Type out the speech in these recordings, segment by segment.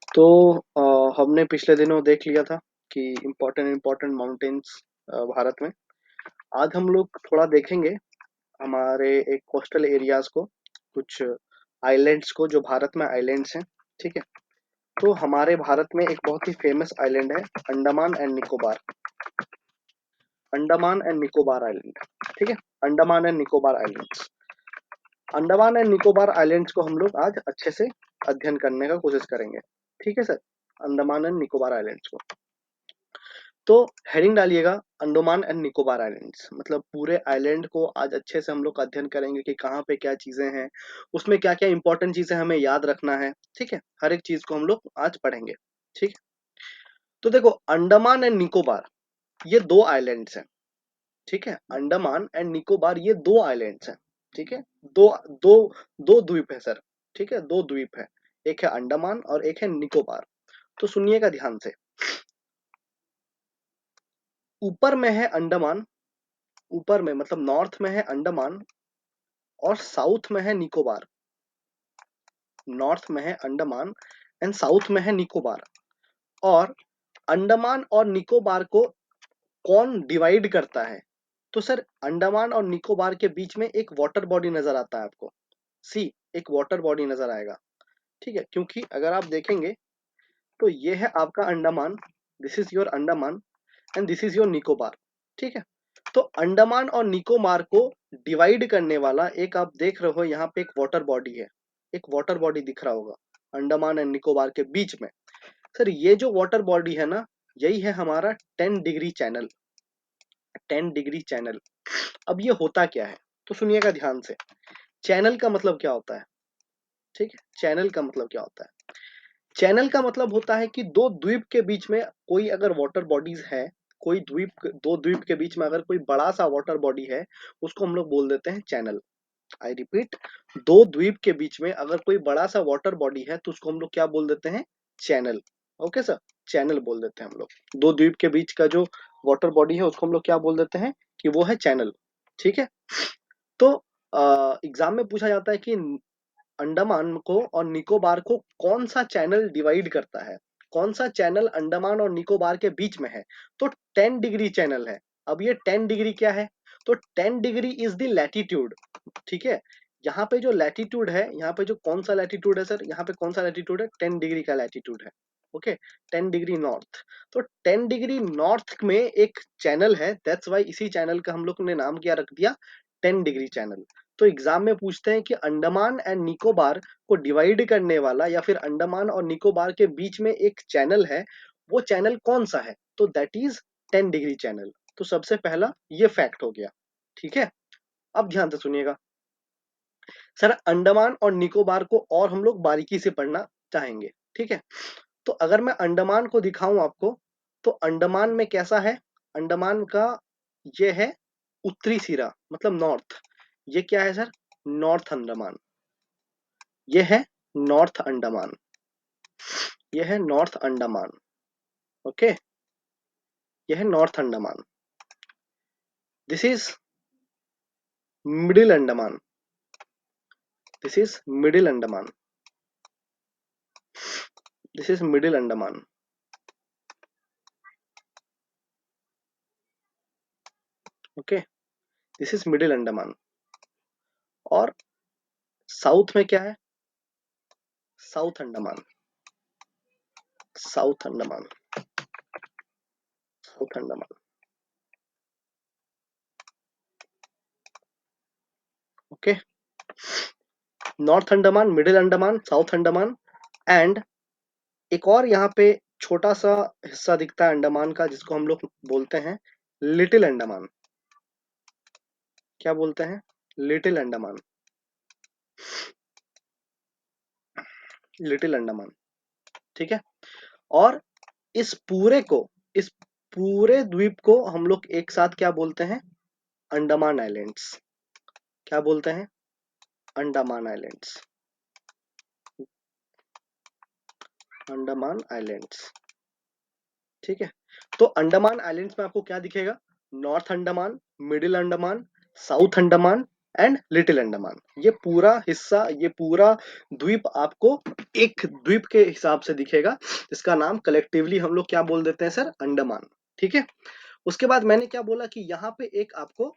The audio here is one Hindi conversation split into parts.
तो हमने पिछले दिनों देख लिया था कि इम्पोर्टेंट इम्पोर्टेंट माउंटेन्स भारत में। आज हम लोग थोड़ा देखेंगे हमारे एक कोस्टल एरियाज को, कुछ आइलैंड्स को जो भारत में आइलैंड्स हैं। ठीक है, तो हमारे भारत में एक बहुत ही फेमस आइलैंड है Andaman and Nicobar. Andaman and Nicobar island. ठीक है, Andaman and Nicobar islands. Andaman and Nicobar islands को हम लोग आज अच्छे से अध्ययन करने का कोशिश करेंगे। ठीक है sir, Andaman and Nicobar islands को। तो हेडिंग डालिएगा अंडमान एंड निकोबार आइलैंड्स, मतलब पूरे आइलैंड को आज अच्छे से हम लोग अध्ययन करेंगे कि कहाँ पे क्या चीजें हैं, उसमें क्या क्या इंपॉर्टेंट चीजें हमें याद रखना है। ठीक है, हर एक चीज को हम लोग आज पढ़ेंगे। ठीक है, तो देखो अंडमान एंड निकोबार ये दो आइलैंड्स हैं। ठीक है, अंडमान एंड निकोबार ये दो आइलैंड्स हैं। ठीक है, दो दो दो द्वीप है सर। ठीक है, दो द्वीप है, एक है अंडमान और एक है निकोबार। तो सुनिएगा ध्यान से। ऊपर में है अंडमान, ऊपर में मतलब नॉर्थ में है अंडमान और साउथ में है निकोबार। नॉर्थ में है अंडमान एंड साउथ में है निकोबार। और अंडमान और निकोबार को कौन डिवाइड करता है? तो सर अंडमान और निकोबार के बीच में एक वाटर बॉडी नजर आता है आपको। सी, एक वाटर बॉडी नजर आएगा। ठीक है, क्योंकि अगर आप देखेंगे तो ये है आपका Andaman, this is your Andaman and this is your Nicobar. ठीक है, तो अंडमान और निकोबार को डिवाइड करने वाला एक आप देख रहे हो यहाँ पे एक वाटर बॉडी है। एक वाटर बॉडी दिख रहा होगा अंडमान एंड निकोबार के बीच में। सर ये जो वाटर बॉडी है ना, यही है हमारा 10 डिग्री चैनल। 10 degree channel. अब ये होता क्या है तो सुनिएगा ध्यान से। चैनल का मतलब क्या होता है? ठीक है, चैनल का मतलब क्या होता है? चैनल का मतलब होता है कि दो द्वीप के बीच में कोई अगर वाटर बॉडीज है, कोई द्वीप, दो द्वीप के बीच में अगर कोई बड़ा सा वाटर बॉडी है, उसको हम लोग बोल देते हैं चैनल। आई रिपीट, दो द्वीप के बीच में अगर कोई बड़ा सा वाटर बॉडी है तो उसको हम लोग क्या बोल देते हैं? चैनल। ओके सर, चैनल बोल देते हैं हम लोग। दो द्वीप के बीच का जो वाटर बॉडी है उसको हम लोग क्या बोल देते हैं कि वो है चैनल। ठीक है, तो एग्जाम में पूछा जाता है कि अंडमान को और निकोबार को कौन सा चैनल डिवाइड करता है? कौन सा चैनल अंडमान और निकोबार के बीच में है? तो 10 डिग्री चैनल है। अब ये 10 डिग्री क्या है? तो 10 डिग्री इज द लैटिट्यूड। ठीक है, यहाँ पे जो लैटिट्यूड है, यहाँ पे जो कौन सा लैटिट्यूड है सर, यहाँ पे कौन सा लैटिट्यूड है? 10 डिग्री का लैटिट्यूड है। Okay, 10 degree north. तो 10 डिग्री नॉर्थ में एक चैनल है, दैट्स वाई इसी चैनल का हम लोग ने नाम क्या रख दिया? 10 डिग्री चैनल। तो एग्जाम में पूछते हैं कि अंडमान एंड निकोबार को डिवाइड करने वाला या फिर अंडमान और निकोबार के बीच में एक चैनल है, वो चैनल कौन सा है? तो दैट इज 10 डिग्री चैनल। तो सबसे पहला ये फैक्ट हो गया। ठीक है, अब ध्यान से सुनिएगा सर। अंडमान और निकोबार को और हम लोग बारीकी से पढ़ना चाहेंगे। ठीक है, तो अगर मैं अंडमान को दिखाऊं आपको, तो अंडमान में कैसा है? अंडमान का ये है उत्तरी सिरा, मतलब नॉर्थ। ये क्या है सर? नॉर्थ अंडमान। ये है नॉर्थ अंडमान। ये है नॉर्थ अंडमान। ओके, ये है north Andaman. This is middle Andaman. This is middle Andaman. This is middle Andaman. Okay, this is middle Andaman. और साउथ में क्या है? South Andaman. South Andaman. South Andaman. Okay, north Andaman, middle Andaman, south Andaman and एक और यहाँ पे छोटा सा हिस्सा दिखता है अंडमान का जिसको हम लोग बोलते हैं लिटिल अंडमान। क्या बोलते हैं? लिटिल अंडमान। लिटिल अंडमान। ठीक है, और इस पूरे को, इस पूरे द्वीप को हम लोग एक साथ क्या बोलते हैं? अंडमान आइलैंड्स। क्या बोलते हैं? अंडमान आइलैंड्स। अंडमान आइलैंड्स। ठीक है, तो अंडमान आइलैंड्स में आपको क्या दिखेगा? North Andaman, middle Andaman, south Andaman and little Andaman. ये पूरा हिस्सा, ये पूरा द्वीप आपको एक द्वीप के हिसाब से दिखेगा, जिसका नाम कलेक्टिवली हम लोग क्या बोल देते हैं सर, अंडमान। ठीक है, उसके बाद मैंने क्या बोला कि यहाँ पे एक आपको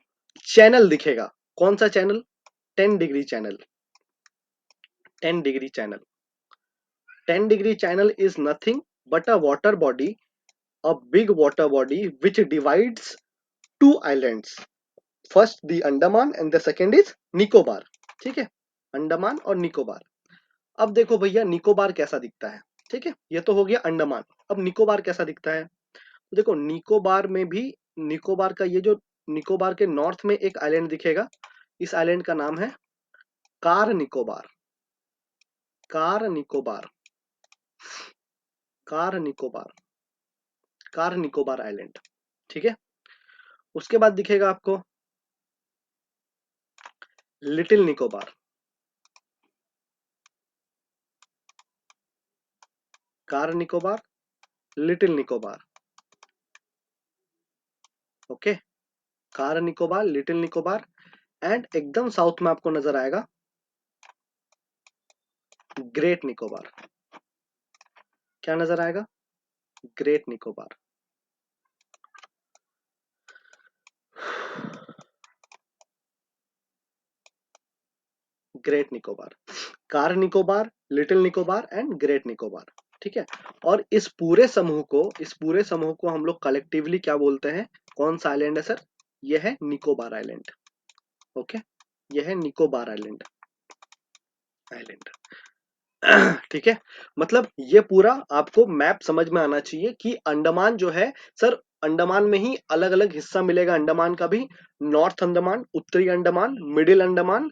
चैनल दिखेगा। कौन सा channel? 10 degree channel. 10 degree channel. 10 degree channel is nothing but a water body, a big water body which divides two islands. First the Andaman and the second is Nicobar. ठीक है, अंडमान और निकोबार। अब देखो भैया निकोबार कैसा दिखता है। ठीक है, ये तो हो गया अंडमान। अब निकोबार कैसा दिखता है, तो देखो निकोबार में भी, निकोबार का ये जो, निकोबार के नॉर्थ में एक आइलैंड दिखेगा, इस आइलैंड का नाम है car Nicobar. Car Nicobar, car Nicobar, car Nicobar island. ठीक है, उसके बाद दिखेगा आपको little Nicobar. Car Nicobar, little Nicobar. Okay, car Nicobar, little Nicobar, and एकदम साउथ में आपको नजर आएगा ग्रेट निकोबार। क्या नजर आएगा? Great Nicobar. Great Nicobar, car Nicobar, little Nicobar and great Nicobar. ठीक है, और इस पूरे समूह को, इस पूरे समूह को हम लोग कलेक्टिवली क्या बोलते हैं? कौन सा आइलैंड है सर? यह है निकोबार आइलैंड। ओके, यह है निकोबार आइलैंड। आइलैंड ठीक है, मतलब ये पूरा आपको मैप समझ में आना चाहिए कि अंडमान जो है सर, अंडमान में ही अलग अलग हिस्सा मिलेगा अंडमान का भी। नॉर्थ अंडमान, उत्तरी अंडमान, मिडिल अंडमान,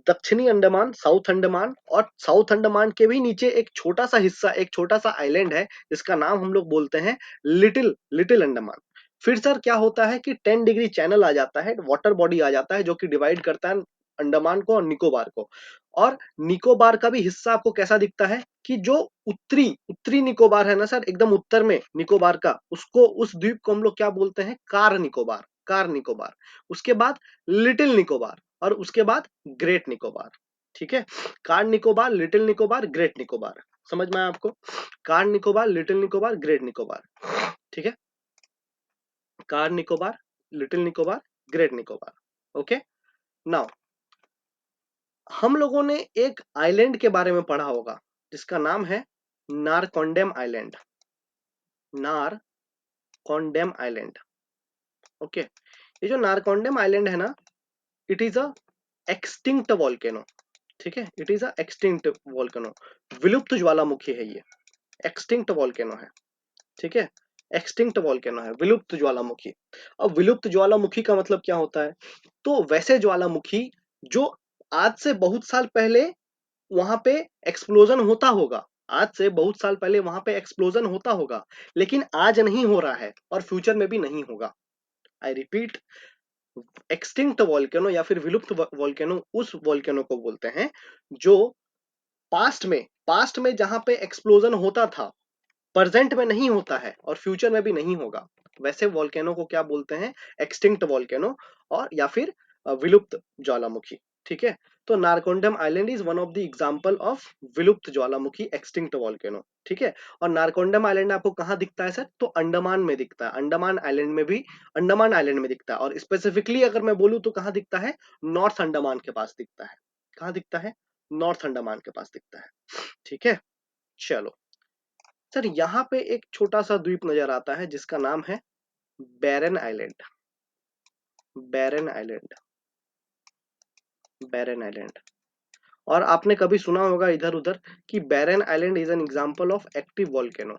दक्षिणी अंडमान, साउथ अंडमान, और साउथ अंडमान के भी नीचे एक छोटा सा हिस्सा, एक छोटा सा आइलैंड है जिसका नाम हम लोग बोलते हैं लिटिल लिटिल अंडमान। फिर सर क्या होता है कि 10 डिग्री चैनल आ जाता है, वाटर बॉडी आ जाता है जो कि डिवाइड करता है अंडमान को और निकोबार को। और निकोबार का भी हिस्सा आपको कैसा दिखता है कि जो उत्तरी उत्तरी निकोबार है ना सर, एकदम उत्तर में निकोबार का, उसको, उस द्वीप को हम लोग क्या बोलते हैं? कार निकोबार। कार निकोबार, उसके बाद लिटिल निकोबार, और उसके बाद ग्रेट निकोबार। ठीक है, car Nicobar, little Nicobar, great Nicobar. समझ में आया आपको? Car Nicobar, little Nicobar, great Nicobar. ठीक है, car Nicobar, little Nicobar, great Nicobar. Okay, now हम लोगों ने एक आइलैंड के बारे में पढ़ा होगा जिसका नाम है नारकोंडेम आइलैंड। नारकोंडेम आइलैंड। ओके, ये जो नारकोंडेम आइलैंड है ना, it is a extinct volcano. ठीक है, it is a extinct volcano, विलुप्त ज्वालामुखी है ये, एक्सटिंक्ट वॉल्केनो है। ठीक है, एक्सटिंक्ट वॉल्केनो है, विलुप्त ज्वालामुखी। अब विलुप्त ज्वालामुखी का मतलब क्या होता है? तो वैसे ज्वालामुखी जो आज से बहुत साल पहले वहां पे एक्सप्लोजन होता होगा, आज से बहुत साल पहले वहां पे एक्सप्लोजन होता होगा, लेकिन आज नहीं हो रहा है और फ्यूचर में भी नहीं होगा। आई रिपीट, एक्सटिंक्ट वॉल्केनो या फिर विलुप्त वॉल्केनो उस वॉल्केनो को बोलते हैं जो पास्ट में जहां पे एक्सप्लोजन होता था, प्रेजेंट में नहीं होता है और फ्यूचर में भी नहीं होगा। वैसे वॉल्केनो को क्या बोलते हैं? एक्सटिंक्ट वॉल्केनो, और या फिर विलुप्त ज्वालामुखी। ठीक है, तो Narcondam island is one of the example of विलुप्त ज्वालामुखी, एक्सटिंक्ट वॉल्केनो। ठीक है, और नारकोंडम आइलैंड आपको कहाँ दिखता है सर? तो अंडमान में दिखता है, अंडमान आइलैंड में भी, अंडमान आइलैंड में दिखता है, और स्पेसिफिकली अगर मैं बोलूँ तो कहाँ दिखता है? नॉर्थ अंडमान के पास दिखता है। कहाँ दिखता है? नॉर्थ अंडमान के पास दिखता है। ठीक है, चलो सर, यहाँ पे एक छोटा सा द्वीप नजर आता है जिसका नाम है बैरन आइलैंड। बैरन आइलैंड, बैरन आइलैंड। और आपने कभी सुना होगा इधर उधर कि Barren Island is an example of active volcano.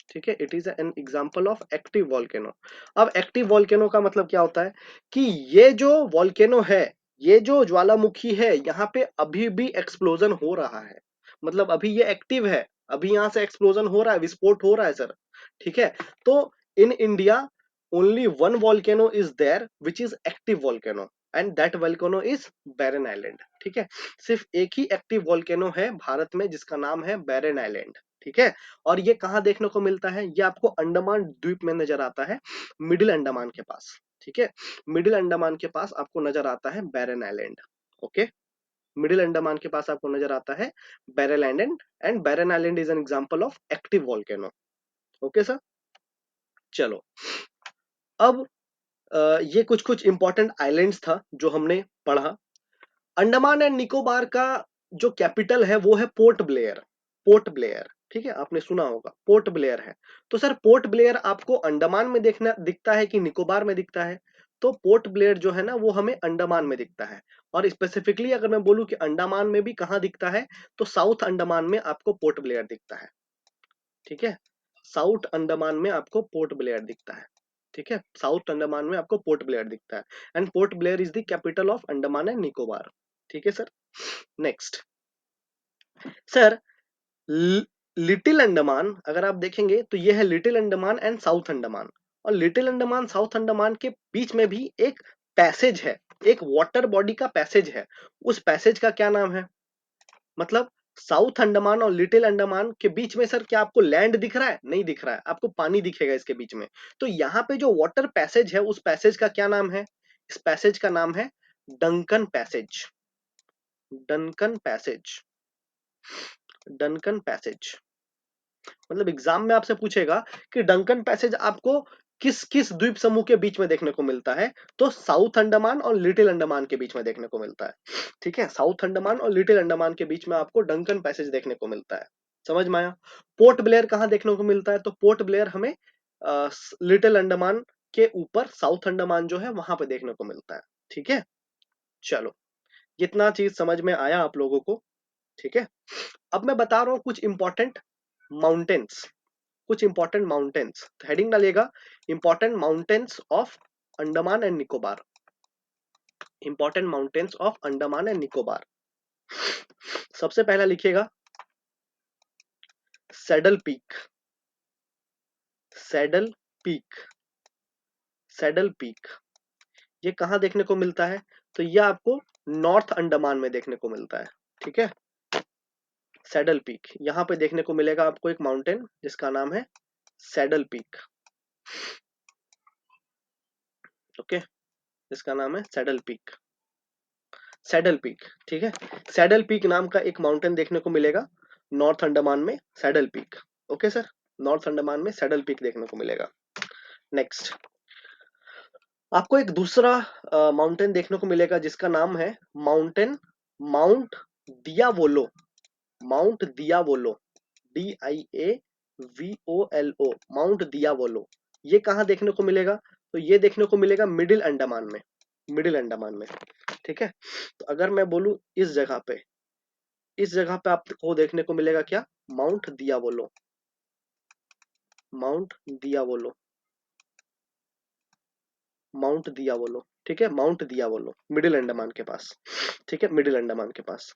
ठीक है, it is an example of active volcano. अब एक्टिव वॉल्केनो का मतलब क्या होता है कि ये जो वॉल्केनो है, ये जो ज्वालामुखी है, यहाँ पे अभी भी एक्सप्लोजन हो रहा है, मतलब अभी ये एक्टिव है, अभी यहाँ से एक्सप्लोजन हो रहा है, विस्फोट हो रहा है सर। ठीक है, तो in India only one volcano is there which is active volcano, and that volcano is Barren Island. ठीक है, सिर्फ एक ही एक्टिव वॉल्केनो है भारत में जिसका नाम है बैरन आइलैंड। ठीक है, और ये कहाँ देखने को मिलता है? ये आपको अंडमान द्वीप में नजर आता है, मिडिल अंडमान के पास। ठीक है। मिडिल अंडमान के पास आपको नजर आता है बैरन आइलैंड। ओके, मिडिल अंडमान के पास आपको नजर आता है Barren Island, and Barren Island is an example of active volcano. Okay sir, चलो अब ये कुछ कुछ इंपॉर्टेंट आइलैंड्स था जो हमने पढ़ा। अंडमान एंड निकोबार का जो कैपिटल है वो है पोर्ट ब्लेयर। पोर्ट ब्लेयर, ठीक है, आपने सुना होगा पोर्ट ब्लेयर है। तो सर पोर्ट ब्लेयर आपको अंडमान में देखना दिखता है कि निकोबार में दिखता है? तो पोर्ट ब्लेयर जो है ना वो हमें अंडमान में दिखता है। और स्पेसिफिकली अगर मैं बोलूं कि अंडमान में भी कहाँ दिखता है, तो साउथ अंडमान में आपको पोर्ट ब्लेयर दिखता है। ठीक है, साउथ अंडमान में आपको पोर्ट ब्लेयर दिखता है। ठीक है, साउथ अंडमान में आपको पोर्ट ब्लेयर दिखता है, and port Blair is the capital of Andaman and Nicobar. ठीक है sir, next sir, little Andaman अगर आप देखेंगे तो ये है little Andaman and south Andaman. और लिटिल अंडमान साउथ अंडमान के बीच में भी एक पैसेज है, एक वाटर बॉडी का पैसेज है। उस पैसेज का क्या नाम है? मतलब साउथ अंडमान और लिटिल अंडमान के बीच में सर क्या आपको लैंड दिख रहा है? नहीं दिख रहा है, आपको पानी दिखेगा इसके बीच में। तो यहाँ पे जो वाटर पैसेज है उस पैसेज का क्या नाम है? इस पैसेज का नाम है डंकन पैसेज। डंकन पैसेज, डंकन पैसेज। मतलब एग्जाम में आपसे पूछेगा कि डंकन पैसेज आपको किस किस द्वीप समूह के बीच में देखने को मिलता है? तो साउथ अंडमान और लिटिल अंडमान के बीच में देखने को मिलता है। ठीक है, साउथ अंडमान और लिटिल अंडमान के बीच में आपको डंकन पैसेज देखने को मिलता है। समझ में आया? पोर्ट ब्लेयर कहाँ देखने को मिलता है? तो पोर्ट ब्लेयर हमें लिटिल अंडमान के ऊपर साउथ अंडमान जो है वहां पे देखने को मिलता है। ठीक है, चलो जितना चीज समझ में आया आप लोगों को। ठीक है, अब मैं बता रहा हूं कुछ इंपॉर्टेंट माउंटेन्स, कुछ इंपॉर्टेंट माउंटेन्स। हेडिंग डालिएगा important mountains of Andaman and Nicobar. Important mountains of Andaman and Nicobar. सबसे पहला लिखिएगा saddle peak. Saddle peak, saddle peak ये कहां देखने को मिलता है? तो ये आपको नॉर्थ अंडमान में देखने को मिलता है। ठीक है, सैडल पीक यहां पे देखने को मिलेगा आपको एक माउंटेन जिसका नाम है सैडल पीक। ओके, जिसका नाम है सैडल पीक। सैडल पीक, ठीक है, सैडल पीक नाम का एक माउंटेन देखने को मिलेगा नॉर्थ अंडमान में, saddle peak. Okay sir, north Andaman में सैडल पीक देखने को मिलेगा। नेक्स्ट आपको एक दूसरा माउंटेन देखने को मिलेगा जिसका नाम है माउंटेन माउंट दियावोलो। माउंट दियावोलो, DIAVOLO, माउंट दियावोलो। ये कहाँ देखने को मिलेगा? तो ये देखने को मिलेगा मिडिल अंडमान में, मिडिल अंडमान में। ठीक है, तो अगर मैं बोलूं इस जगह पे, इस जगह पे आपको देखने को मिलेगा क्या? माउंट दियावोलो, माउंट दियावोलो, माउंट दियावोलो। ठीक है, माउंट दियावोलो मिडिल अंडमान के पास। ठीक है, मिडिल अंडमान के पास।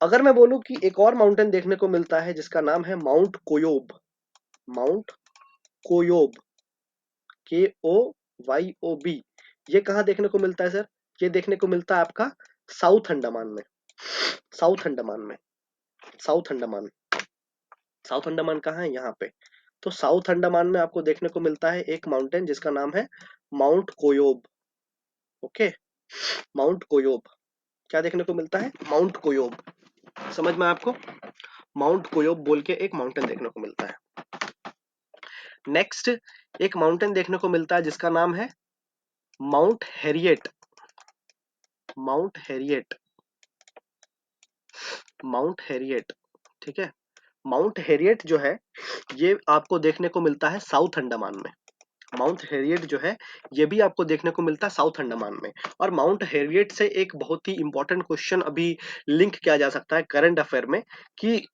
अगर मैं बोलूं कि एक और माउंटेन देखने को मिलता है जिसका नाम है माउंट कोयोब। माउंट कोयोब, KOYOB। ये कहाँ देखने को मिलता है सर? ये देखने को मिलता है आपका साउथ अंडमान में, साउथ अंडमान में, साउथ अंडमान। साउथ अंडमान कहाँ है? यहाँ पे। तो साउथ अंडमान में आपको देखने को मिलता है एक माउंटेन जिसका नाम है माउंट कोयोब। ओके, माउंट कोयोब। क्या देखने को मिलता है? माउंट कोयोब। समझ में आपको? माउंट कोयोब बोल के एक माउंटेन देखने को मिलता है। नेक्स्ट एक माउंटेन देखने को मिलता है जिसका नाम है mount Harriet. Mount Harriet, mount Harriet. ठीक है, माउंट हैरियट जो है ये आपको देखने को मिलता है साउथ अंडमान में। माउंट हैरियट जो है ये भी आपको देखने को मिलता है साउथ अंडमान में। और माउंट हैरियट से एक बहुत ही इंपॉर्टेंट क्वेश्चन अभी लिंक किया जा सकता है करंट अफेयर में, कि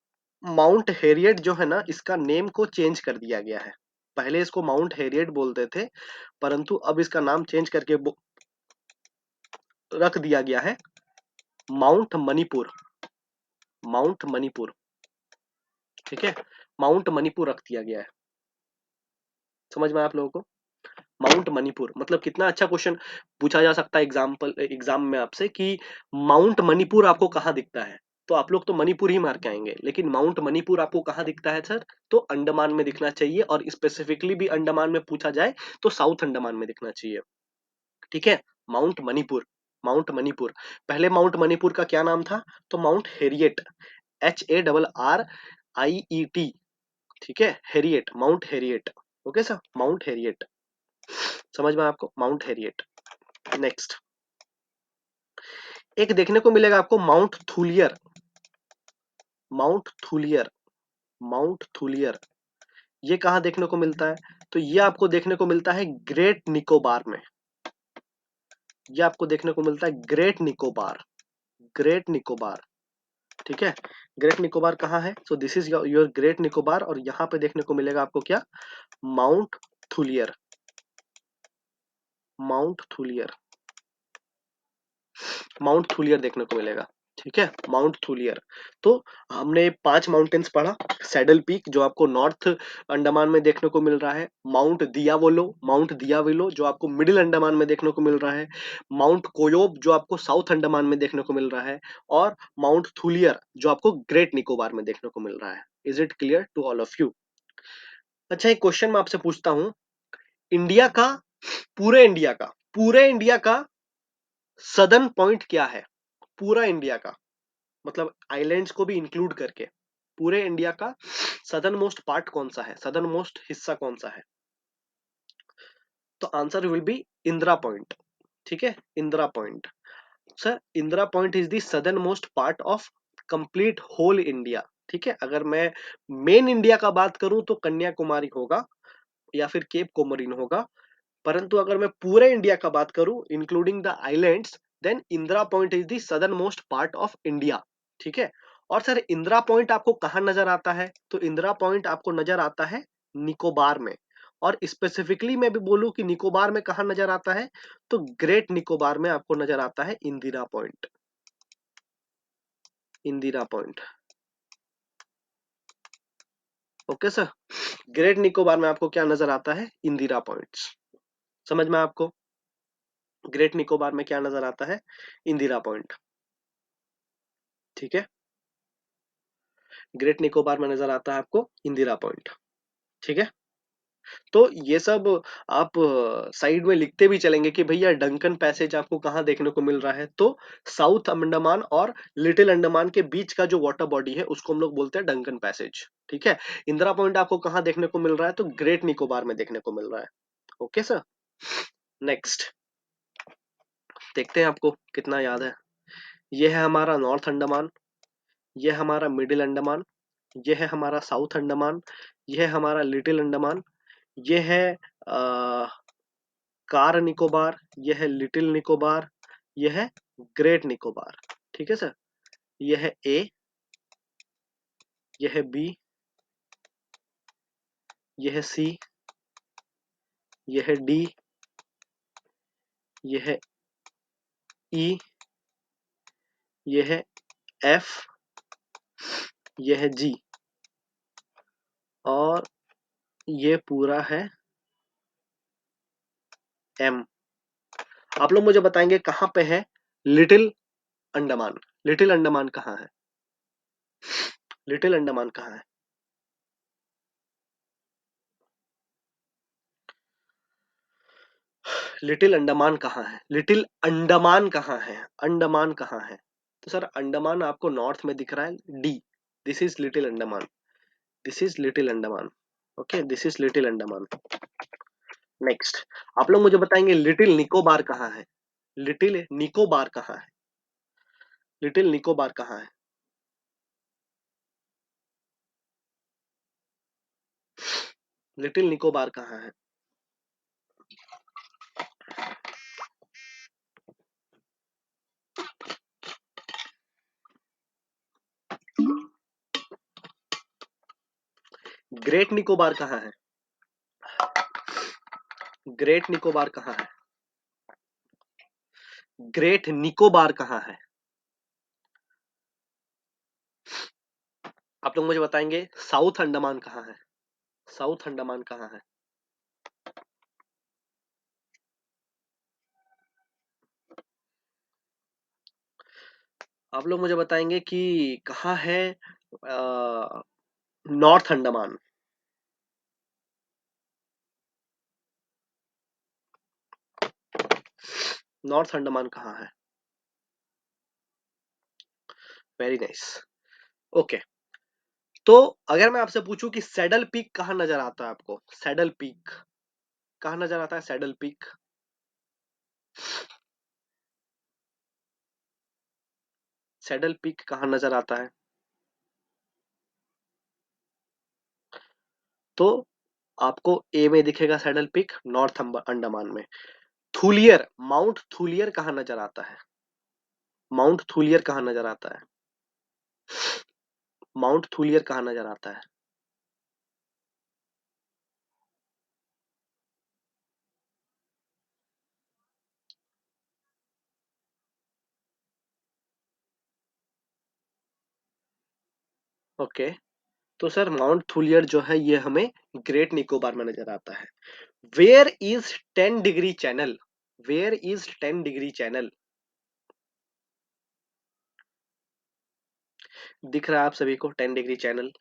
माउंट हैरियट जो है ना इसका नेम को चेंज कर दिया गया है। पहले इसको माउंट हैरियट बोलते थे, परंतु अब इसका नाम चेंज करके रख दिया गया है माउंट मणिपुर। माउंट मणिपुर, ठीक है, माउंट मणिपुर रख दिया गया है। समझ में आया आप लोगों को? माउंट मणिपुर मतलब कितना अच्छा क्वेश्चन पूछा जा सकता है एग्जाम्पल एग्जाम में आपसे कि माउंट मणिपुर आपको कहाँ दिखता है? तो आप लोग तो मणिपुर ही मार के आएंगे, लेकिन माउंट मणिपुर आपको कहाँ दिखता है सर? तो अंडमान में दिखना चाहिए, और स्पेसिफिकली भी अंडमान में पूछा जाए तो साउथ अंडमान में दिखना चाहिए। ठीक है, माउंट मणिपुर, माउंट मणिपुर। पहले माउंट मणिपुर का क्या नाम था? तो माउंट हेरिएट, HARRIET, ठीक है, Harriet, mount Harriet. Okay sir, mount Harriet, समझ में आपको, माउंट हेरिएट। नेक्स्ट एक देखने को मिलेगा आपको mount Thuillier, mount Thuillier, mount Thuillier. ये कहाँ देखने को मिलता है? तो ये आपको देखने को मिलता है ग्रेट निकोबार में। ये आपको देखने को मिलता है ग्रेट निकोबार, ग्रेट निकोबार, ठीक है। ग्रेट निकोबार कहाँ है? So this is your great Nicobar, और यहाँ पे देखने को मिलेगा आपको क्या? Mount Thuillier, mount Thuillier, mount Thuillier देखने को मिलेगा, ठीक है, माउंट थूलियर। तो हमने 5 माउंटेन्स पढ़ा। सैडल पीक जो आपको नॉर्थ अंडमान में देखने को मिल रहा है, माउंट दियावोलो, माउंट दियाविलो जो आपको मिडिल अंडमान में देखने को मिल रहा है, माउंट कोयोब जो आपको साउथ अंडमान में देखने को मिल रहा है, और माउंट थूलियर जो आपको ग्रेट निकोबार में देखने को मिल रहा है। Is it clear to all of you? अच्छा, एक क्वेश्चन मैं आपसे पूछता हूं, इंडिया का, पूरे इंडिया का, पूरे इंडिया का सदर्न पॉइंट क्या है? पूरा इंडिया का, मतलब आइलैंड्स को भी इंक्लूड करके पूरे इंडिया का सदर्न मोस्ट पार्ट कौन सा है, सदर्न मोस्ट हिस्सा कौन सा है? तो answer will be Indira Point, ठीक है, Indira Point. Sir Indira Point is the southernmost part of complete whole India, ठीक है। अगर मैं मेन इंडिया का बात करूं तो कन्याकुमारी होगा या फिर केप कोमोरिन होगा, परंतु अगर मैं पूरे इंडिया का बात करूं including the islands, then Indira Point is the southernmost part of India, ठीक है। और सर इंदिरा पॉइंट आपको कहां नजर आता है? तो इंदिरा पॉइंट आपको नजर आता है निकोबार में, और स्पेसिफिकली मैं भी बोलूं कि निकोबार में कहां नजर आता है, तो ग्रेट निकोबार में आपको नजर आता है Indira point, Indira point. Okay sir, great Nicobar में आपको क्या नजर आता है? इंदिरा पॉइंट्स। समझ में आपको? ग्रेट निकोबार में क्या नजर आता है? इंदिरा पॉइंट, ठीक है। ग्रेट निकोबार में नजर आता है आपको इंदिरा पॉइंट, ठीक है। तो ये सब आप साइड में लिखते भी चलेंगे कि भैया डंकन पैसेज आपको कहाँ देखने को मिल रहा है, तो साउथ अंडमान और लिटिल अंडमान के बीच का जो वाटर बॉडी है उसको हम लोग बोलते हैं डंकन पैसेज, ठीक है। इंदिरा पॉइंट आपको कहाँ देखने को मिल रहा है? तो ग्रेट निकोबार में देखने को मिल रहा है। ओके सर, नेक्स्ट देखते हैं आपको कितना याद है। ये है हमारा नॉर्थ अंडमान, ये हमारा मिडिल अंडमान, ये है हमारा साउथ अंडमान, ये है हमारा लिटिल अंडमान, ये है कार निकोबार, ये है लिटिल निकोबार, ये है ग्रेट निकोबार, ठीक है सर। ये है ए, ये है बी, ये है सी, ये है डी, ये है ई, ये है एफ, ये है जी, और ये पूरा है एम। आप लोग मुझे बताएंगे कहाँ पे है लिटिल अंडमान? लिटिल अंडमान कहाँ है? लिटिल अंडमान कहाँ है? लिटिल अंडमान कहाँ है? लिटिल अंडमान कहाँ है? अंडमान कहाँ है? तो सर अंडमान आपको नॉर्थ में दिख रहा है, D, this is little Andaman, this is little Andaman, okay, this is little Andaman. Next आप लोग मुझे बताएंगे लिटिल निकोबार कहाँ है? लिटिल निकोबार कहाँ है? लिटिल निकोबार कहाँ है? लिटिल निकोबार कहाँ है? ग्रेट निकोबार कहाँ है? ग्रेट निकोबार कहाँ है? ग्रेट निकोबार कहाँ है? आप लोग मुझे बताएंगे साउथ अंडमान कहाँ है? साउथ अंडमान कहाँ है? आप लोग मुझे बताएंगे कि कहाँ है नॉर्थ अंडमान? नॉर्थ अंडमान कहाँ है? Very nice. ओके, तो अगर मैं आपसे पूछूं कि सैडल पीक कहाँ नजर आता है आपको, सैडल पीक कहाँ नजर आता है, सैडल पीक? सैडल पीक कहाँ नजर आता है? तो आपको ए में दिखेगा सैडल पीक, नॉर्थ अंडमान में। थूलियर, माउंट थूलियर कहाँ नजर आता है? माउंट थूलियर कहाँ नजर आता है? माउंट थूलियर कहाँ नजर आता है? ओके, तो सर माउंट थूलियर जो है ये हमें ग्रेट निकोबार में नजर आता है। Where is 10 degree channel? Where is 10 degree channel? दिख रहा है आप सभी को 10 डिग्री चैनल?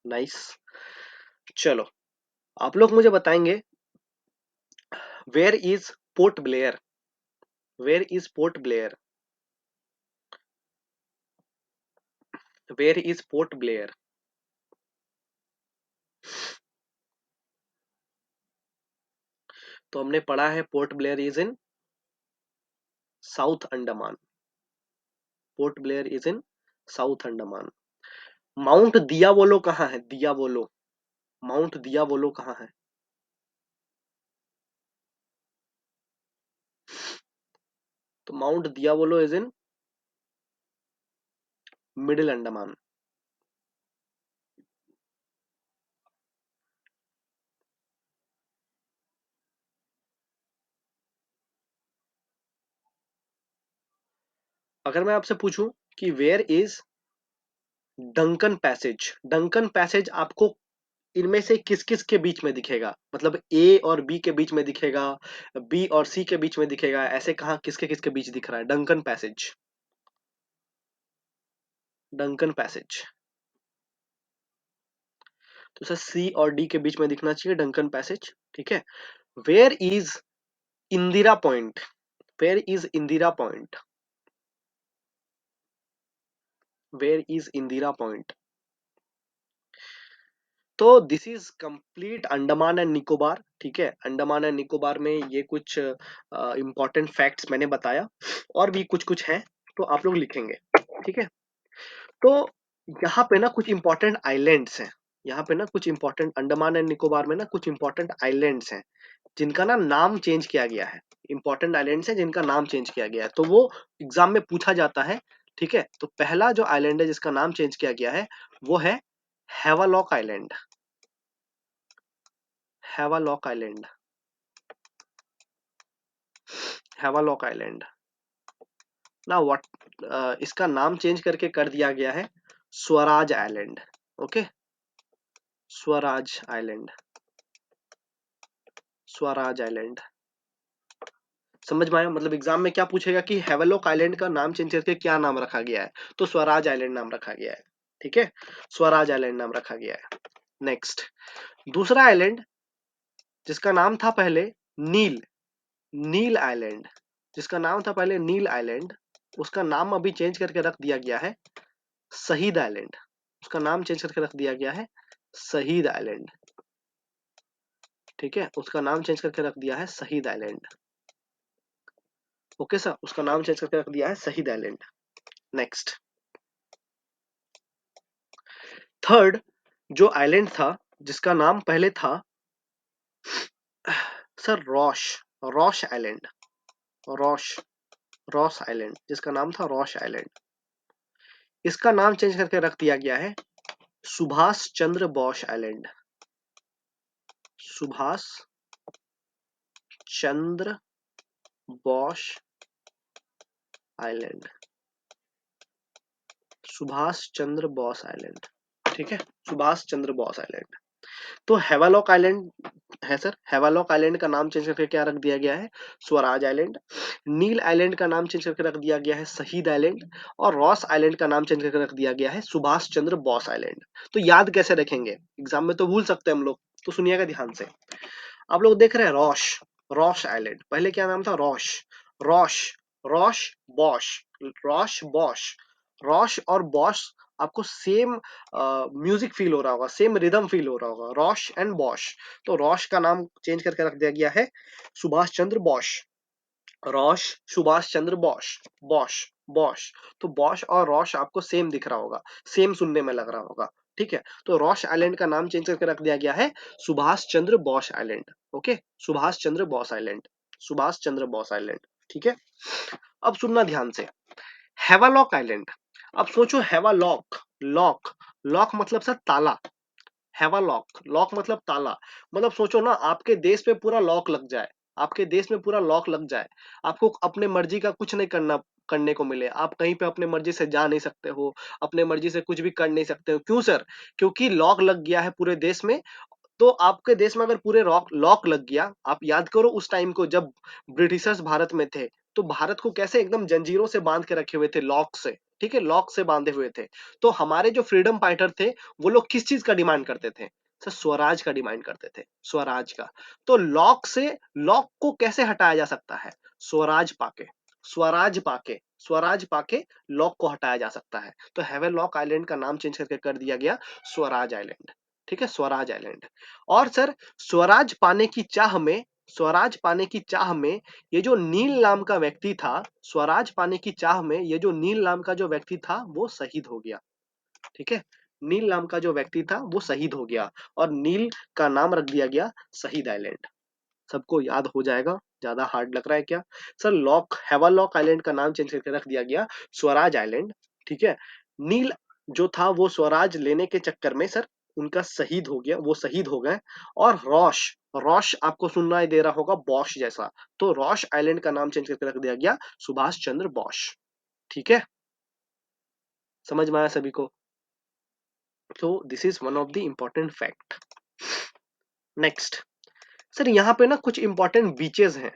नाइस। चलो, आप लोग मुझे बताएंगे, where is Port Blair? Where is Port Blair? Where is Port Blair? तो हमने पढ़ा है Port Blair is in South Andaman. Port Blair is in South Andaman. Mount Diavolo कहाँ है? दियावोलो, माउंट दियावोलो कहाँ है? तो माउंट दियावोलो इज इन मिडिल अंडमान। अगर मैं आपसे पूछूं कि वेयर इज डंकन पैसेज? डंकन पैसेज आपको इनमें से किस किस के बीच में दिखेगा? मतलब ए और बी के बीच में दिखेगा, बी और सी के बीच में दिखेगा, ऐसे कहाँ किसके किसके बीच दिख रहा है डंकन पैसेज? डंकन पैसेज तो सर सी और डी के बीच में दिखना चाहिए डंकन पैसेज, ठीक है। Where is Indira Point? Where is Indira Point? Where is Indira Point? तो this is complete Andaman and Nicobar, ठीक है। अंडमान एंड निकोबार में ये कुछ इंपॉर्टेंट फैक्ट्स मैंने बताया, और भी कुछ कुछ हैं तो आप लोग लिखेंगे, ठीक है। तो यहाँ पे ना कुछ इंपॉर्टेंट आइलैंड्स हैं, यहाँ पे ना कुछ इंपॉर्टेंट, अंडमान एंड निकोबार में ना कुछ इंपॉर्टेंट आइलैंड्स हैं जिनका ना नाम चेंज किया गया है। इंपॉर्टेंट आइलैंड्स हैं जिनका नाम चेंज किया गया है, तो वो एग्जाम में पूछा जाता है, ठीक है। तो पहला जो आइलैंड है जिसका नाम चेंज किया गया है वो है Havelock island. Havelock island, Havelock island ना व्हाट, इसका नाम चेंज करके कर दिया गया है स्वराज आइलैंड। Okay, Swaraj Island, Swaraj island. समझ में आया? मतलब एग्जाम में क्या पूछेगा कि हैवलॉक आइलैंड का नाम चेंज करके क्या नाम रखा गया है, तो स्वराज आइलैंड नाम रखा गया है, ठीक है। स्वराज आइलैंड नाम रखा गया है। नेक्स्ट, दूसरा आइलैंड जिसका नाम था पहले नील, नील आइलैंड, जिसका नाम था पहले नील आइलैंड, उसका नाम अभी चेंज करके रख दिया गया है शहीद आइलैंड। उसका नाम चेंज करके रख दिया गया है शहीद आइलैंड, ठीक है। उसका नाम चेंज करके रख दिया है शहीद आइलैंड। ओके सर, उसका नाम चेंज करके रख दिया है शहीद आइलैंड। नेक्स्ट, थर्ड जो आइलैंड था जिसका नाम पहले था sir Roche, Roche island, Roche, Ross island, जिसका नाम था रॉश आइलैंड, इसका नाम चेंज करके रख दिया गया है Subhash Chandra Bose island. Subhash Chandra Bose island, Subhash Chandra Bose island, ठीक है। सुभाष चंद्र बोस आइलैंड। तो हैवलॉक आइलैंड है सर, हैवलॉक आइलैंड का नाम चेंज करके क्या रख दिया गया है स्वराज आइलैंड। नील आइलैंड का नाम चेंज करके रख दिया गया है शहीद आइलैंड। और रॉस आइलैंड का नाम चेंज करके रख दिया गया है सुभाष चंद्र बोस आइलैंड। तो याद कैसे रखेंगे, एग्जाम में तो भूल सकते हैं हम लोग, तो सुनिएगा ध्यान से। आप लोग देख रहे हैं रॉश, रॉश आइलैंड, पहले क्या नाम था Roche, Roche, Roche Bosch, Roche Bosch, Roche और बॉश आपको सेम म्यूजिक फील हो रहा होगा, सेम रिदम फील हो रहा होगा, रॉश एंड बॉश। तो रॉश का नाम चेंज करके रख दिया गया है सुभाष चंद्र बॉश। रॉश, सुभाष चंद्र बॉश, बॉश, बॉश। तो बॉश और रॉश आपको सेम दिख रहा होगा, सेम सुनने में लग रहा होगा। ठीक है, तो रॉश आइलैंड का नाम चेंज करके रख दिया गया है Subhash Chandra Bosch island. Okay, Subhash Chandra boss island, Subhash Chandra boss island. ठीक है, अब सुनना ध्यान से, हेवालॉक आइलैंड। अब सोचो हेवालॉक, लॉक, लॉक मतलब सर ताला, हैवालॉक, लॉक मतलब ताला। मतलब सोचो ना, आपके देश पे पूरा लॉक लग जाए, आपके देश में पूरा लॉक लग जाए, आपको अपने मर्जी का कुछ नहीं करने को मिले, आप कहीं पे अपने मर्जी से जा नहीं सकते हो, अपने मर्जी से कुछ भी कर नहीं सकते हो। क्यों सर? क्योंकि लॉक लग गया है पूरे देश में। तो आपके देश में अगर पूरे रॉक लॉक लग गया, आप याद करो उस टाइम को जब ब्रिटिशर्स भारत में थे, तो भारत को कैसे एकदम जंजीरों से बांध के रखे हुए थे, लॉक से। ठीक है, लॉक से बांधे हुए थे। तो हमारे जो फ्रीडम फाइटर थे, वो लोग किस चीज का डिमांड करते थे सर? स्वराज का डिमांड करते थे, स्वराज का। तो लॉक से, लॉक को कैसे हटाया जा सकता है? स्वराज पाके, स्वराज पाके, स्वराज पाके लॉक को हटाया जा सकता है। तो हैवेलॉक आइलैंड का नाम चेंज करके कर दिया गया स्वराज आइलैंड। ठीक है, स्वराज आइलैंड। और सर, स्वराज पाने की चाह में, स्वराज पाने की चाह में ये जो नील नाम का व्यक्ति था, स्वराज पाने की चाह में ये जो नील नाम का जो व्यक्ति था वो शहीद हो गया। ठीक है, नील नाम का जो व्यक्ति था वो शहीद हो गया, और नील का नाम रख दिया गया शहीद आइलैंड। सबको याद हो जाएगा, ज्यादा हार्ड लग रहा है क्या? सर, लॉक, हेवालॉक आइलैंड का नाम चेंज करके रख दिया गया स्वराज आइलैंड। ठीक है, नील जो था वो स्वराज लेने के चक्कर में सर उनका शहीद हो गया, वो शहीद हो गए। और रॉश, रॉश आपको सुनना दे रहा होगा बॉश जैसा, तो रॉश आइलैंड का नाम चेंज करके रख दिया गया सुभाष चंद्र बॉश। ठीक है, समझ में आया सभी को? तो this is one of the important fact. Next sir, यहाँ पे ना कुछ इंपॉर्टेंट बीचेस हैं,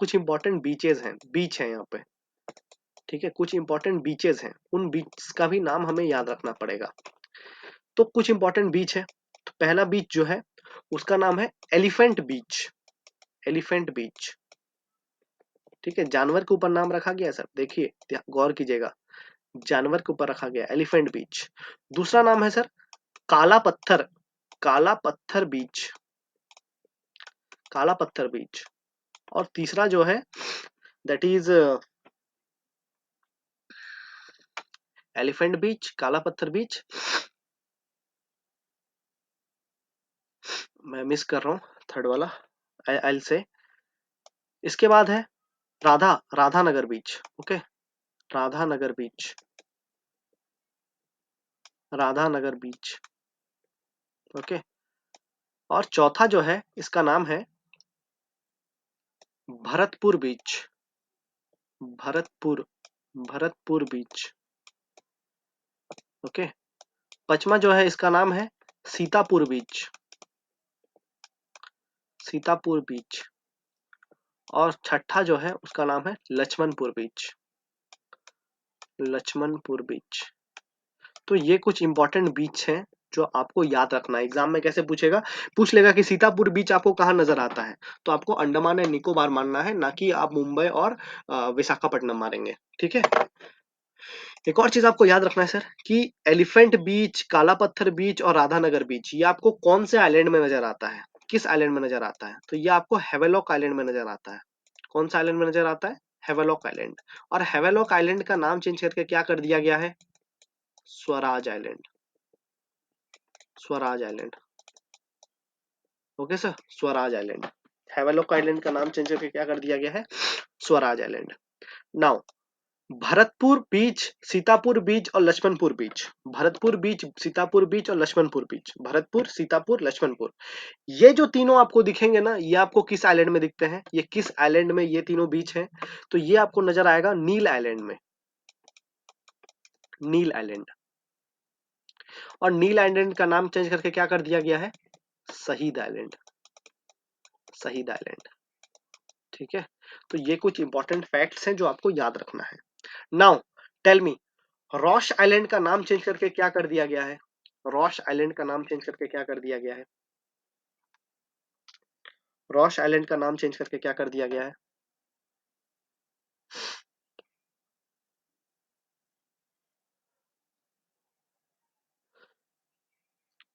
कुछ इंपॉर्टेंट बीचेस हैं, बीच है यहाँ पे। ठीक है, कुछ इंपॉर्टेंट बीचेस हैं, उन बीच का भी नाम हमें याद रखना पड़ेगा। तो कुछ इंपॉर्टेंट बीच है। तो पहला बीच जो है उसका नाम है एलिफेंट बीच, एलिफेंट बीच। ठीक है, जानवर के ऊपर नाम रखा गया है सर, देखिए गौर कीजिएगा, जानवर के ऊपर रखा गया एलिफेंट बीच। दूसरा नाम है सर काला पत्थर, काला पत्थर बीच, काला पत्थर बीच। और तीसरा जो है दैट इज एलिफेंट बीच, काला पत्थर बीच। मैं मिस कर रहा हूँ थर्ड वाला, आई से। इसके बाद है राधा नगर बीच। ओके, राधा नगर बीच, राधा नगर बीच। ओके, और चौथा जो है इसका नाम है भरतपुर बीच, भरतपुर, भरतपुर बीच। ओके, पांचवा जो है इसका नाम है सीतापुर बीच, सीतापुर बीच। और छठा जो है उसका नाम है लक्ष्मणपुर बीच, लक्ष्मणपुर बीच। तो ये कुछ इंपॉर्टेंट बीच हैं जो आपको याद रखना है। एग्जाम में कैसे पूछेगा, पूछ लेगा कि सीतापुर बीच आपको कहाँ नजर आता है, तो आपको अंडमान एंड निकोबार मानना है, ना कि आप मुंबई और विशाखापट्टनम मारेंगे। ठीक है, एक और चीज आपको याद रखना है सर कि एलिफेंट बीच, काला पत्थर बीच और राधानगर बीच ये आपको कौन से आइलैंड में नजर आता है, किस आइलैंड में नजर आता है? तो ये आपको हेवेलॉक आइलैंड में नजर आता है। कौन सा आइलैंड में नजर आता है? हेवेलॉक आइलैंड। और हेवेलॉक आइलैंड का नाम चेंज करके क्या कर दिया गया है? स्वराज आइलैंड, स्वराज आइलैंड। Okay sir, Swaraj Island. हेवेलॉक आइलैंड का नाम चेंज करके क्या कर दिया गया है? स्वराज आइलैंड। नाउ भरतपुर बीच, सीतापुर बीच और लक्ष्मणपुर बीच, भरतपुर बीच, सीतापुर बीच और लक्ष्मणपुर बीच, भरतपुर, सीतापुर, लक्ष्मणपुर। ये जो तीनों आपको दिखेंगे ना, ये आपको किस आइलैंड में दिखते हैं? ये किस आइलैंड में ये तीनों बीच हैं? तो ये आपको नजर आएगा नील आइलैंड में, नील आइलैंड। और नील आइलैंड का नाम चेंज करके क्या कर दिया गया है? शहीद आइलैंड, शहीद आइलैंड। ठीक है, तो ये कुछ इंपॉर्टेंट फैक्ट्स हैं जो आपको याद रखना है। Now tell me, Ross Island का नाम चेंज करके क्या कर दिया गया है? रॉश आइलैंड का नाम चेंज करके क्या कर दिया गया है? रॉश आइलैंड का नाम चेंज करके क्या कर दिया गया है?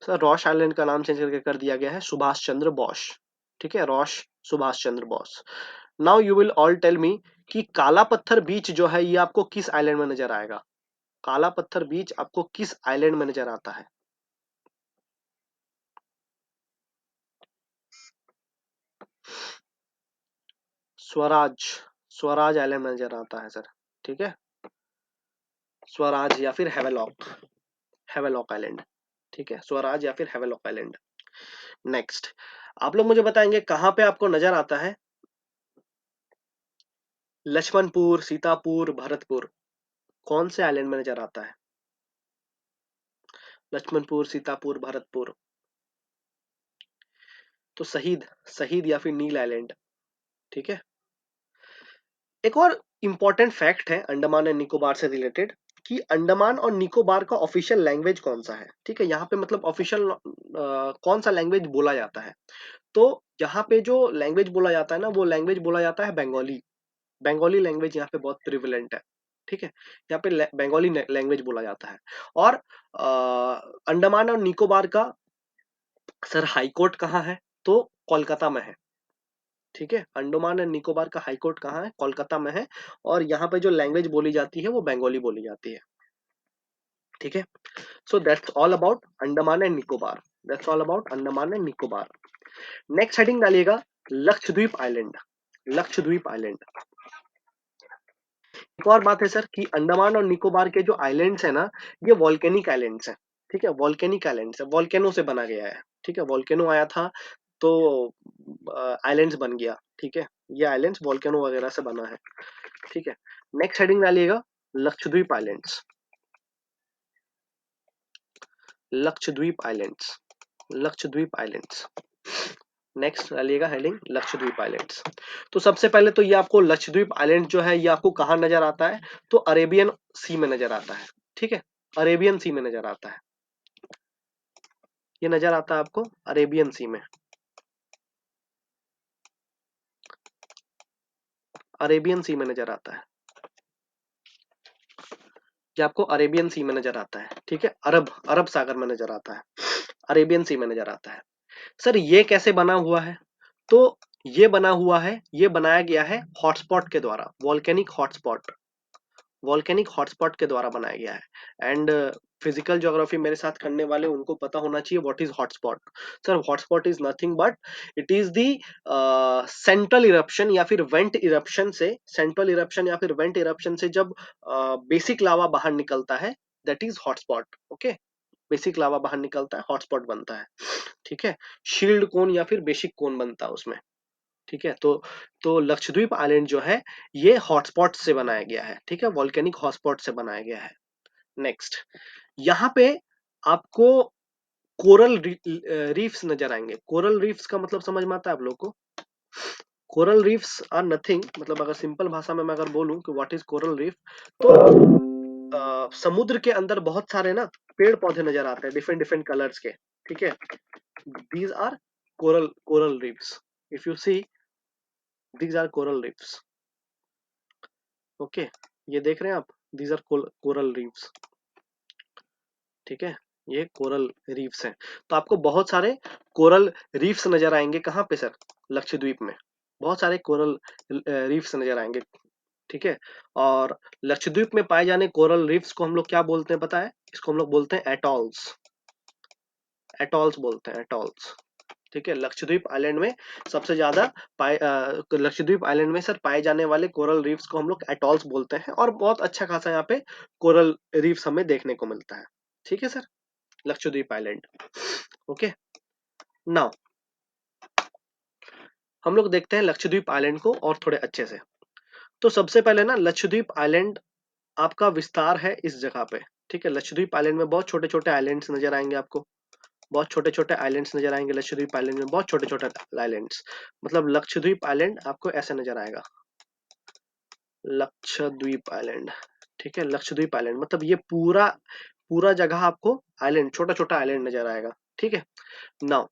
सर रॉश आइलैंड का नाम चेंज करके कर दिया गया है सुभाष चंद्र बोस। ठीक है, Ross Subhash Chandra Bose. Now you will all tell me कि काला पत्थर बीच जो है ये आपको किस आइलैंड में नजर आएगा? काला पत्थर बीच आपको किस आइलैंड में नजर आता है? स्वराज, स्वराज आइलैंड में नजर आता है सर। ठीक है, स्वराज या फिर हेवेलॉक, हेवेलॉक आइलैंड। ठीक है, स्वराज या फिर हेवेलॉक आइलैंड। नेक्स्ट, आप लोग मुझे बताएंगे कहां पे आपको नजर आता है लक्ष्मणपुर, सीतापुर, भरतपुर? कौन से आइलैंड में नजर आता है लक्ष्मणपुर, सीतापुर, भरतपुर? तो शहीद, शहीद या फिर नील आइलैंड। ठीक है, एक और इंपॉर्टेंट फैक्ट है अंडमान एंड निकोबार से रिलेटेड कि अंडमान और निकोबार का ऑफिशियल लैंग्वेज कौन सा है? ठीक है, यहाँ पे मतलब ऑफिशियल कौन सा लैंग्वेज बोला जाता है? तो यहाँ पे जो लैंग्वेज बोला जाता है ना, वो लैंग्वेज बोला जाता है बंगाली। बंगाली लैंग्वेज यहाँ पे बहुत प्रिविलेंट है। ठीक है, यहाँ पे बंगाली लैंग्वेज बोला जाता है। और अंडमान और निकोबार का सर हाई कोर्ट कहाँ है? तो कोलकाता में है। ठीक है, अंडमान एंड निकोबार का हाई कोर्ट कहाँ है? कोलकाता में है। और यहाँ पे जो लैंग्वेज बोली जाती है वो बंगाली बोली जाती है। ठीक है, so that's all about Andaman and Nicobar. That's all about Andaman and Nicobar. Next heading डालिएगा लक्षद्वीप आइलैंड। लक्षद्वीप आइलैंड। एक और बात है सर कि अंडमान और निकोबार के जो आइलैंड्स है ना, ये वॉल्केनिक आइलैंड्स हैं। ठीक है, वॉल्केनिक आइलैंड्स है, वॉल्केनो से बना गया है। ठीक है, वॉल्केनो आया था तो आइलैंड्स बन गया। ठीक है, ये आइलैंड्स वॉल्केनो वगैरह से बना है। ठीक है, नेक्स्ट हेडिंग डालिएगा Lakshadweep islands. Lakshadweep islands, Lakshadweep islands. Next डालिएगा हेडिंग लक्षद्वीप आइलैंड्स। तो सबसे पहले तो ये आपको लक्षद्वीप आइलैंड जो है ये आपको कहाँ नजर आता है? तो अरेबियन सी में नजर आता है। ठीक है, अरेबियन सी में नजर आता है। ये नजर आता है आपको अरेबियन सी में। अरेबियन सी में नजर आता है। ये आपको अरेबियन सी में नजर आता है। ठीक है, अरब अरब सागर में नजर आता है, अरेबियन सी में नजर आता है। सर ये कैसे बना हुआ है? तो ये बना हुआ है, ये बनाया गया है हॉटस्पॉट के द्वारा, वॉल्केनिक हॉटस्पॉट, वॉल्केनिक हॉटस्पॉट के द्वारा बनाया गया है। एंड फिजिकल ज्योग्राफी मेरे साथ करने वाले उनको पता होना चाहिए what is hotspot. Sir hotspot is nothing but it is the central eruption या फिर वेंट इरप्शन से, सेंट्रल इरप्शन या फिर वेंट इरप्शन से जब बेसिक लावा बाहर निकलता है, that is hotspot. Okay, basic लावा बाहर निकलता है, हॉटस्पॉट बनता है। ठीक है, शील्ड कोन या फिर बेसिक कोन बनता है उसमें। ठीक है, तो लक्षद्वीप आइलैंड जो है ये हॉटस्पॉट से बनाया गया है। ठीक है, वॉल्केनिक हॉटस्पॉट से बनाया गया है। नेक्स्ट, यहाँ पे आपको कोरल रीफ्स नजर आएंगे। कोरल रीफ्स का मतलब समझ में आता है आप लोग को? कोरल रीफ्स आर नथिंग, मतलब अगर सिंपल भाषा में मैं अगर बोलूं कि व्हाट इज कोरल रीफ, तो समुद्र के अंदर बहुत सारे ना पेड़ पौधे नजर आते हैं डिफरेंट डिफरेंट कलर्स के। ठीक है, these are coral reefs. If you see, these are coral reefs. Okay, ये देख रहे हैं आप, दीज आर कोरल रीफ्स। ठीक है, ये कोरल रीफ्स हैं। तो आपको बहुत सारे कोरल रीफ्स नजर आएंगे कहाँ पे सर? लक्षद्वीप में बहुत सारे कोरल रीफ्स नजर आएंगे। ठीक है, और लक्षद्वीप में पाए जाने कोरल रीफ्स को हम लोग क्या बोलते हैं पता है? इसको हम लोग बोलते हैं एटॉल्स। एटॉल्स बोलते हैं, एटॉल्स। ठीक है, लक्षद्वीप आइलैंड में सबसे ज्यादा लक्षद्वीप आइलैंड में सर पाए जाने वाले कोरल रीफ्स को हम लोग एटॉल्स बोलते हैं। और बहुत अच्छा खासा यहाँ पे कोरल रीफ्स हमें देखने को मिलता है। ठीक है sir, Lakshadweep island. Okay, now हम लोग देखते हैं लक्षद्वीप आइलैंड को और थोड़े अच्छे से। तो सबसे पहले ना लक्षद्वीप आइलैंड आपका विस्तार है इस जगह पे। ठीक है, लक्षद्वीप आइलैंड में बहुत छोटे छोटे आइलैंड्स नजर आएंगे आपको, बहुत छोटे छोटे आइलैंड्स नजर आएंगे लक्षद्वीप आइलैंड में, बहुत छोटे छोटे आइलैंड्स। मतलब लक्षद्वीप आइलैंड आपको ऐसे नजर आएगा, लक्षद्वीप आइलैंड। ठीक है, लक्षद्वीप आइलैंड मतलब ये पूरा पूरा जगह आपको आइलैंड, छोटा छोटा आइलैंड नजर आएगा। ठीक है, नाउ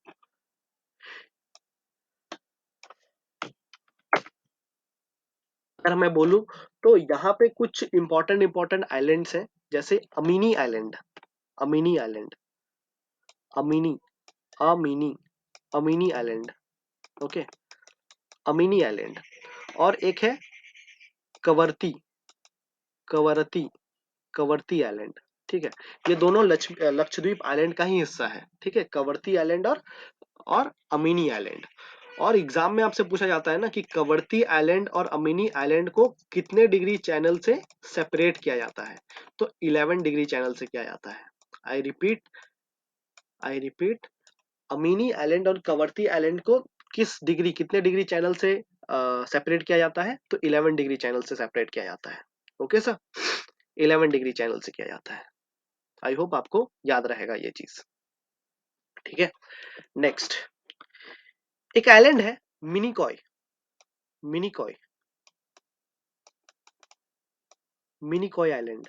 अगर मैं बोलूं तो यहाँ पे कुछ इंपॉर्टेंट इंपॉर्टेंट आइलैंड्स हैं, जैसे Amini island, Amini island, Amini, Amini, Amini island, okay, Amini island. और एक है कवरती, कवरती, कवरती आइलैंड, ठीक है। ये दोनों लक्षद्वीप आइलैंड का ही हिस्सा है, ठीक है, कवरती आइलैंड और अमीनी आइलैंड। और एग्जाम में आपसे पूछा जाता है ना कि कवरती आइलैंड और अमीनी आइलैंड को कितने डिग्री चैनल से सेपरेट किया जाता है, तो 11 डिग्री चैनल से किया जाता है। I repeat, I repeat, Amini island और कवरती आइलैंड को किस डिग्री, कितने डिग्री चैनल से सेपरेट किया जाता है, तो 11 डिग्री चैनल से सेपरेट किया जाता है। ओके सर, 11 डिग्री चैनल से किया जाता है। आई होप आपको याद रहेगा ये चीज, ठीक है। नेक्स्ट, एक आइलैंड है Minicoy, Minicoy, Minicoy island,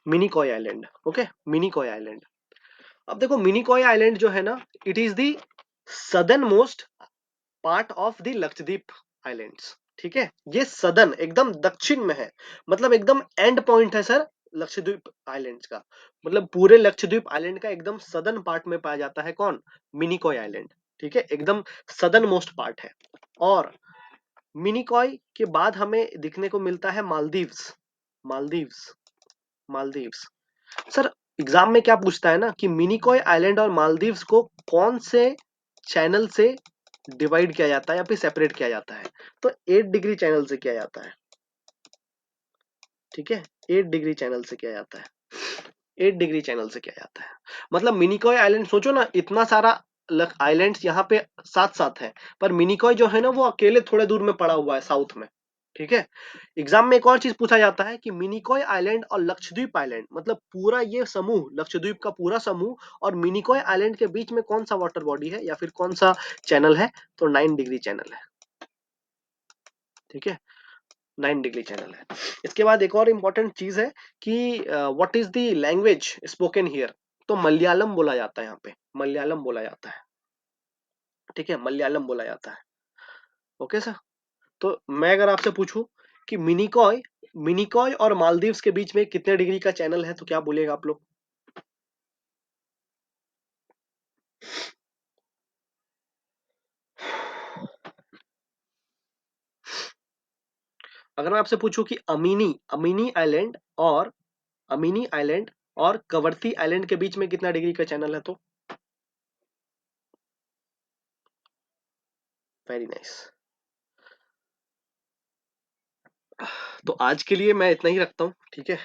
Minicoy island, okay, Minicoy island. अब देखो मिनिकॉय आइलैंड जो है ना, it is the southernmost part of the Lakshadweep islands, ठीक है। ये सदर्न एकदम दक्षिण में है, मतलब एकदम एंड पॉइंट है सर लक्षद्वीप आइलैंड्स का। मतलब पूरे लक्षद्वीप आइलैंड का एकदम सदर्न पार्ट में पाया जाता है कौन, मिनिकॉय आइलैंड, ठीक है, एकदम सदर्न मोस्ट पार्ट है। और मिनिकॉय के बाद हमें दिखने को मिलता है मालदीव्स, मालदीव्स, मालदीव्स। सर एग्जाम में क्या पूछता है ना कि मिनिकॉय आइलैंड और मालदीव्स को कौन से चैनल से डिवाइड किया जाता है या फिर सेपरेट किया जाता है, तो 8 डिग्री चैनल से किया जाता है, ठीक है, 8 डिग्री चैनल से किया जाता है, 8 डिग्री चैनल से किया जाता है। मतलब मिनिकॉय आइलैंड सोचो ना, इतना सारा आइलैंड्स यहाँ पे साथ साथ है, पर मिनिकॉय जो है ना वो अकेले थोड़े दूर में पड़ा हुआ है साउथ में, ठीक है। एग्जाम में एक और चीज पूछा जाता है कि मिनिकॉय आइलैंड और लक्षद्वीप आइलैंड, मतलब पूरा ये समूह, लक्षद्वीप का पूरा समूह और मिनिकॉय आइलैंड के बीच में कौन सा वाटर बॉडी है या फिर कौन सा चैनल है, तो 9 डिग्री चैनल है, ठीक है, 9 डिग्री चैनल है। इसके बाद एक और इंपॉर्टेंट चीज है कि what is the language spoken here, तो मलयालम बोला जाता है यहाँ पे, मलयालम बोला जाता है, ठीक है, मलयालम बोला जाता है। ओके सर, तो मैं अगर आपसे पूछूं कि मिनिकॉय, मिनिकॉय और मालदीव्स के बीच में कितने डिग्री का चैनल है, तो क्या बोलेगा आप लोग। अगर मैं आपसे पूछूं कि अमीनी, अमीनी आइलैंड और अमीनी आइलैंड और कवरती आइलैंड के बीच में कितना डिग्री का चैनल है, तो वेरी नाइस। तो आज के लिए मैं इतना ही रखता हूँ, ठीक है।